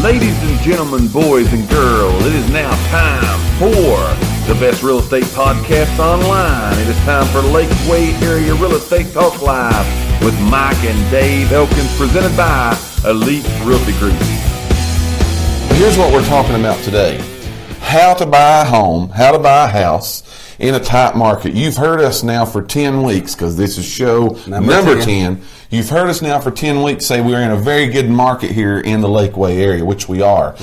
Ladies and gentlemen, boys and girls, it is now time for the best real estate podcast online. It is time for Lakeway Area Real Estate Talk Live with Mike and Dave Elkins, presented by Elite Realty Group. Here's what we're talking about today. How to buy a home, how to buy a house in a tight market. You've heard us now for 10 weeks, because this is show number 10. You've heard us now for 10 weeks say we're in a very good market here in the Lakeway area, which we are.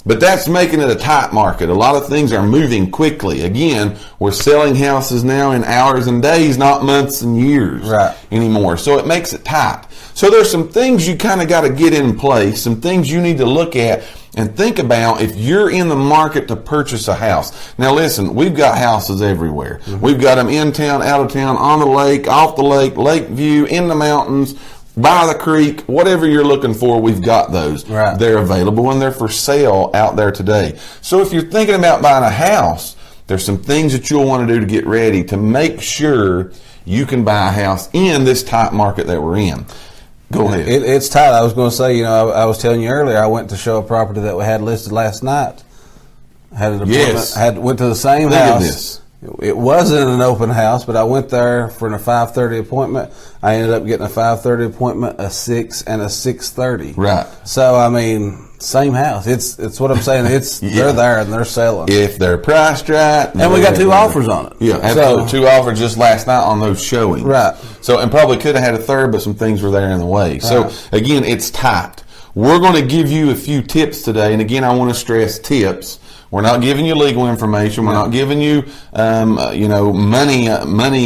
But that's making it a tight market. A lot of things are moving quickly. Again, we're selling houses now in hours and days, not months and years anymore. So it makes it tight. So there's some things you kind of got to get in place, some things you need to look at and think about if you're in the market to purchase a house. Now listen, we've got houses everywhere. We've got them in town, out of town, on the lake, off the lake, lake view, in the mountains, by the creek, whatever you're looking for, we've got those. They're available and they're for sale out there today. So if you're thinking about buying a house, there's some things that you'll want to do to get ready to make sure you can buy a house in this tight market that we're in. Go ahead. It's tight. I was going to say, I was telling you earlier, I went to show a property that we had listed last night. Had an appointment. Went to the same house. It wasn't an open house, but I went there for a 5:30 appointment. I ended up getting a 5:30 appointment, a 6, and a 6:30. Right. So I mean, same house. It's what I'm saying. It's they're there and they're selling. If they're priced right, and we got 2 offers on it. Yeah, absolutely. 2 offers just last night on those showings. Right. So and probably could have had a third, but some things were there in the way. So again, it's tight. We're going to give you a few tips today, and again, I want to stress tips. We're not giving you legal information. We're not giving you, money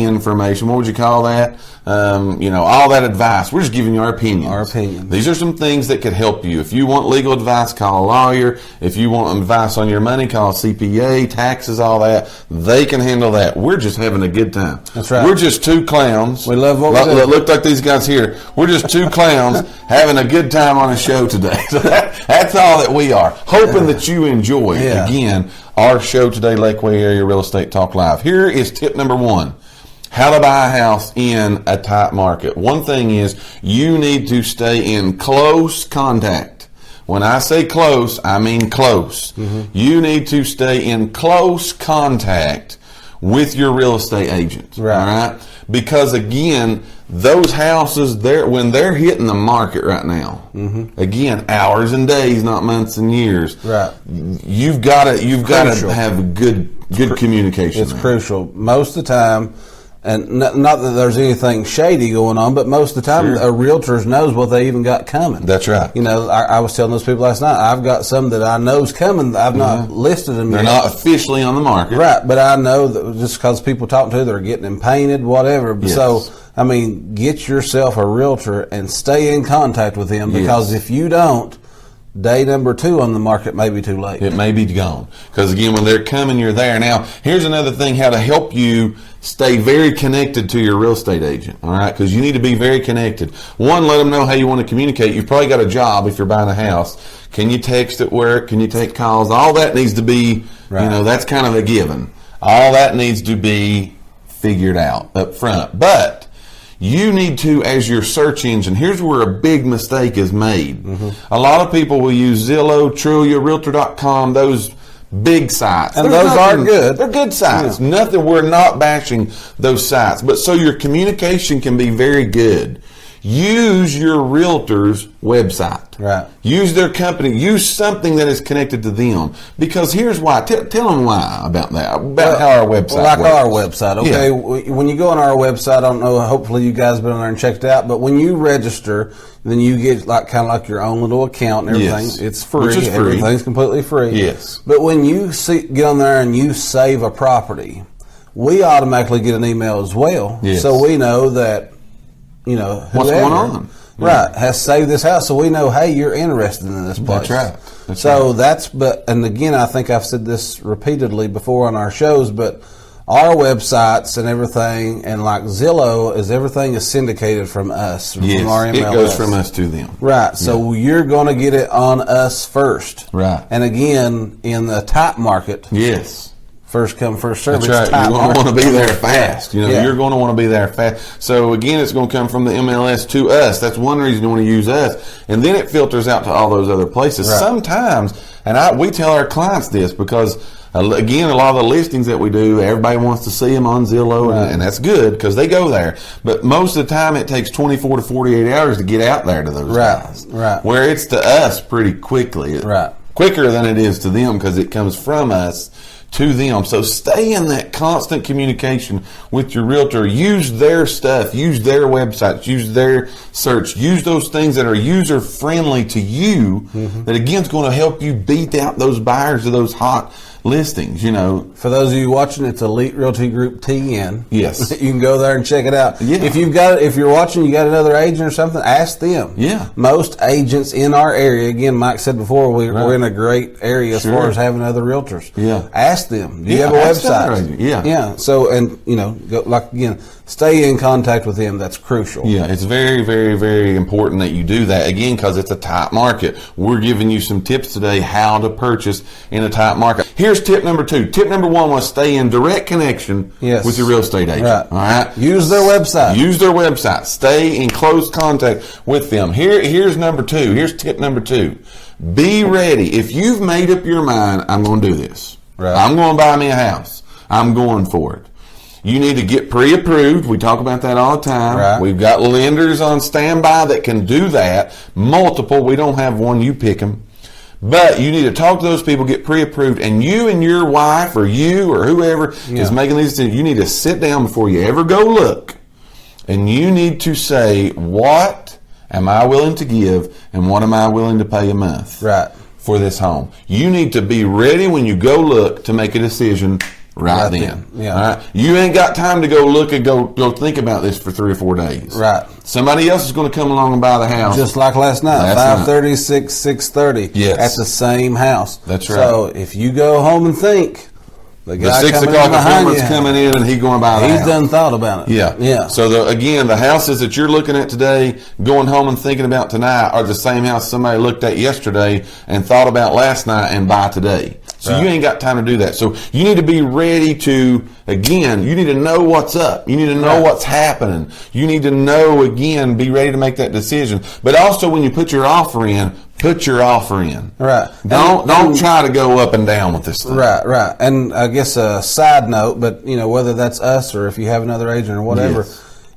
information. What would you call that? All that advice. We're just giving you our opinions. Our opinions. These are some things that could help you. If you want legal advice, call a lawyer. If you want advice on your money, call a CPA, taxes, all that. They can handle that. We're just having a good time. That's right. We're just 2 clowns. We love what we do. Look like these guys here. We're just 2 clowns having a good time on a show today. So that's all that we are. Hoping that you enjoy again our show today, Lakeway Area Real Estate Talk Live. Here is tip number 1. How to buy a house in a tight market. One thing is you need to stay in close contact. When I say close, I mean close. You need to stay in close contact with your real estate agent. All right? Because again, those houses when they're hitting the market right now, again, hours and days, not months and years. You've got to have good communication. It's crucial. Most of the time, and not that there's anything shady going on, but most of the time, a realtor knows what they even got coming. That's right. I was telling those people last night, I've got some that I know's coming. I've not listed them yet. They're not officially on the market. Right, but I know that just because people talking to, they're getting them painted, whatever. Yes. So, I mean, get yourself a realtor and stay in contact with them, because if you don't, day number 2 on the market may be too late. It may be gone. Because again, when they're coming, you're there. Now, here's another thing, how to help you stay very connected to your real estate agent. All right? Because you need to be very connected. 1, let them know how you want to communicate. You've probably got a job if you're buying a house. Can you text at work? Can you take calls? All that needs to be, that's kind of a given. All that needs to be figured out up front. But you need to, as your search engine, here's where a big mistake is made. A lot of people will use Zillow, Trulia, Realtor.com, those big sites. And those are good. They're good sites. We're not bashing those sites. But so your communication can be very good. Use your realtor's website. Use their company. Use something that is connected to them. Because here's why. Tell them why about that. About how our website works. Our website. Okay. When you go on our website, I don't know, hopefully you guys have been on there and checked it out, but when you register, then you get kind of like your own little account and everything. It's free. Which is free. Everything's completely free. Yes. But when you get on there and you save a property, we automatically get an email as well. So we know that, what's going on. Has saved this house, so we know, hey, you're interested in this place. That's right. And again, I think I've said this repeatedly before on our shows, but our websites and everything, and like Zillow, everything is syndicated from us. From our MLS. It goes from us to them. So you're going to get it on us first. And again, in the tight market, first come, first serve. That's right. You're going to want to be there fast. You're going to want to be there fast. So again, it's going to come from the MLS to us. That's one reason you want to use us. And then it filters out to all those other places. Right. Sometimes, and we tell our clients this because, again, a lot of the listings that we do, everybody wants to see them on Zillow, and that's good because they go there. But most of the time, it takes 24 to 48 hours to get out there to those guys. Right. Where it's to us pretty quickly. Right. Quicker than it is to them because it comes from us to them. So stay in that constant communication with your realtor. Use their stuff. Use their websites. Use their search. Use those things that are user friendly to you. That again is going to help you beat out those buyers of those hot listings. For those of you watching, it's Elite Realty Group TN. Yes, you can go there and check it out. Yeah. If you're watching, you got another agent or something, ask them. Yeah, most agents in our area, again, Mike said before, we're in a great area as far as having other realtors. Yeah, ask them. Do you have a website? Yeah. So again, stay in contact with them. That's crucial. Yeah, it's very, very, very important that you do that again because it's a tight market. We're giving you some tips today how to purchase in a tight market. Here's tip number 2. Tip number 1 was stay in direct connection with your real estate agent. Right. All right. Use their website. Use their website. Stay in close contact with them. Here's number 2. Here's tip number 2. Be ready. If you've made up your mind, I'm going to do this. Right. I'm going to buy me a house. I'm going for it. You need to get pre-approved. We talk about that all the time. Right. We've got lenders on standby that can do that. Multiple. We don't have one. You pick them. But you need to talk to those people, get pre-approved, and you and your wife or you or whoever is making these decisions, you need to sit down before you ever go look, and you need to say, what am I willing to give and what am I willing to pay a month for this home? You need to be ready when you go look to make a decision right then. Yeah. All right? You ain't got time to go look and go think about this for 3 or 4 days. Right. Somebody else is going to come along and buy the house. Just like last night, 5:30, 6:30 at the same house. That's right. So if you go home and think, the guy 6 o'clock appointment's coming in and he's going to buy the house. He's done thought about it. Yeah. So the houses that you're looking at today, going home and thinking about tonight, are the same house somebody looked at yesterday and thought about last night and buy today. So you ain't got time to do that. So you need to be ready to, again, you need to know what's up. You need to know what's happening. You need to know, again, be ready to make that decision. But also when you put your offer in, put your offer in. Right. Don't try to go up and down with this thing. Right. And I guess a side note, but whether that's us or if you have another agent or whatever,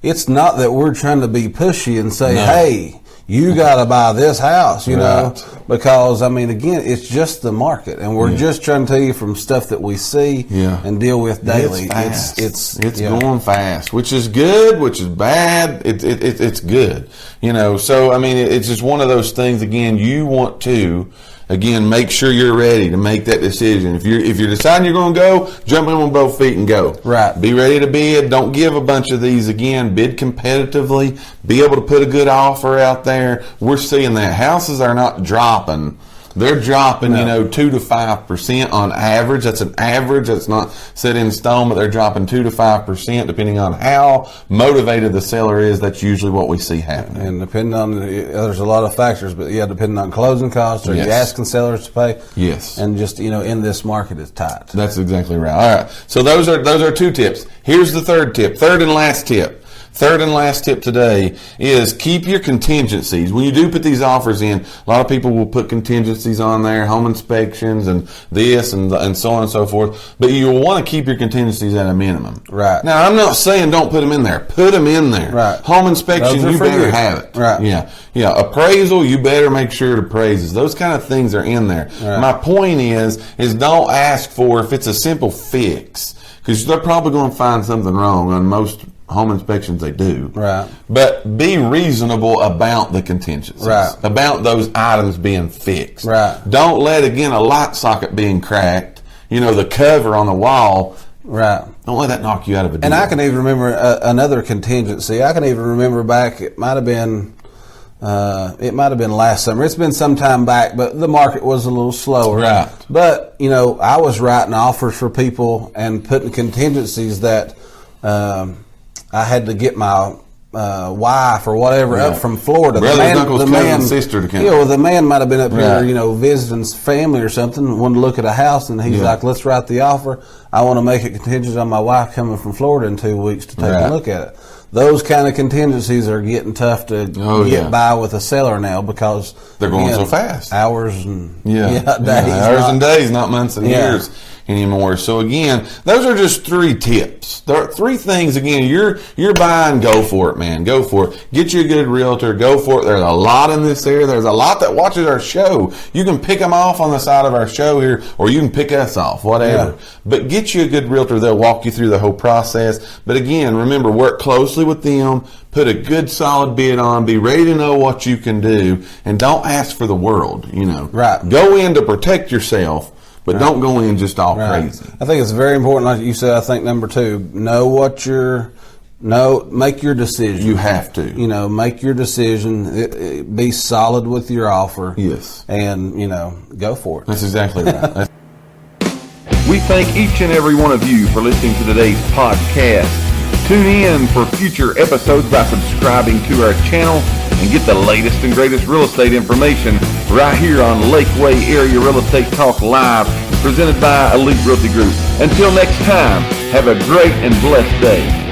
it's not that we're trying to be pushy and say, hey, you got to buy this house, know, because, again, it's just the market, and we're just trying to tell you from stuff that we see and deal with daily. It's going fast, which is good, which is bad. It's good, so, it's just one of those things, again, you want to, make sure you're ready to make that decision. If you're deciding you're going to go, jump in on both feet and go. Right. Be ready to bid. Don't give a bunch of these. Again, bid competitively. Be able to put a good offer out there. We're seeing that houses are not dropping. They're dropping, 2 to 5% on average. That's an average. That's not set in stone, but they're dropping 2 to 5% depending on how motivated the seller is. That's usually what we see happening. And depending on, there's a lot of factors, but depending on closing costs, are you asking sellers to pay? Yes. And just, in this market it's tight. That's exactly right. All right. So those are 2 tips. Here's the third tip. Third and last tip. Third and last tip today is keep your contingencies. When you do put these offers in, a lot of people will put contingencies on there, home inspections and this and so on and so forth. But you'll want to keep your contingencies at a minimum. Right. Now, I'm not saying don't put them in there. Put them in there. Right. Home inspection, you better have it. Right. Yeah. Appraisal, you better make sure it appraises. Those kind of things are in there. Right. My point is don't ask for if it's a simple fix, because they're probably going to find something wrong on most home inspections. They do. Right. But be reasonable about the contingencies. Right. About those items being fixed. Right. Don't let, again, a light socket being cracked, the cover on the wall. Right. Don't let that knock you out of a deal. And I can even remember another contingency. I can even remember back, it might have been last summer. It's been some time back, but the market was a little slower. Right. But, I was writing offers for people and putting contingencies that I had to get my wife or whatever up from Florida. Brothers, uncles, cousins, sister to come. Yeah, well, the man might have been up here, visiting family or something, wanted to look at a house, and he's like, let's write the offer. I want to make it contingent on my wife coming from Florida in 2 weeks to take a look at it. Those kind of contingencies are getting tough to get by with a seller now because they're going so fast. Hours and days. Hours and days, not months and years anymore. So again, those are just 3 tips. There are 3 things. Again, you're buying, go for it, man. Go for it. Get you a good realtor. Go for it. There's a lot in this area. There's a lot that watches our show. You can pick them off on the side of our show here, or you can pick us off, whatever. Yeah. But get you a good realtor. They'll walk you through the whole process. But again, remember, work closely with them. Put a good solid bid on. Be ready to know what you can do, and don't ask for the world. Right. Go in to protect yourself. But don't go in just all crazy. I think it's very important, like you said. I think number 2, make your decision. You have to. Make your decision. Be solid with your offer. Yes. And go for it. That's exactly right. We thank each and every one of you for listening to today's podcast. Tune in for future episodes by subscribing to our channel and get the latest and greatest real estate information right here on Lakeway Area Real Estate Talk Live, presented by Elite Realty Group. Until next time, have a great and blessed day.